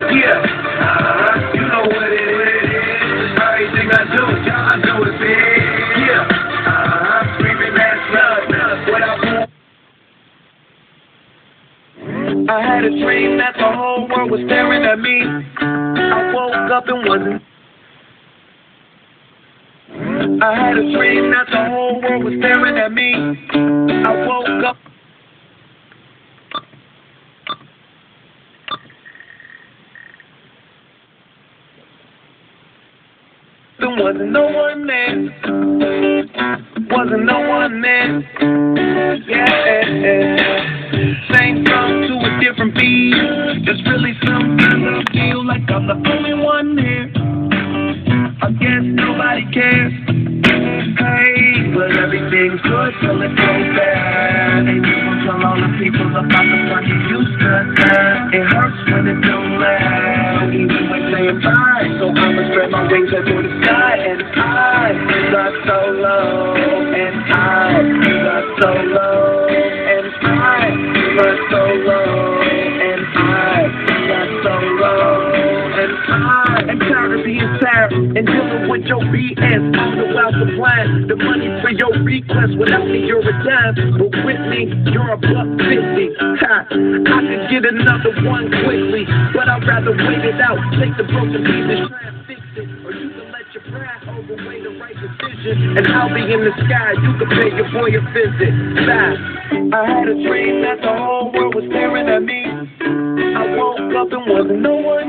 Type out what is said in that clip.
Yeah, you know what it is. Everything I do it big. Yeah, screaming that love, what I want. I had a dream that the whole world was staring at me. I woke up and wasn't. I had a dream that the whole world was staring at me. I woke up. There wasn't no one there. Wasn't no one there. Yeah. Same song to a different beat. There's really sometimes I feel like I'm the only one here. I guess nobody cares. Hey, but everything's good till it goes bad. And you won't tell all the people about the fun you used to have. It hurts when it don't last. Even when saying bye, so I'ma spread my wings up to the sky. And I got so low. And I got so low. And I got so low. And I got so low. And I am tired of being tired and dealing with your BS on the wild supply. The money for your request without me you're a dime, but with me you're a $1.50. Ha! I could get another one quickly, but I'd rather wait it out. Take the broken pieces, try and fix it, or you can let your pride overweigh the right decision. And I'll be in the sky. You can pay your boy a visit. Bye. I had a dream that the whole world was staring at me. I woke up and wasn't no one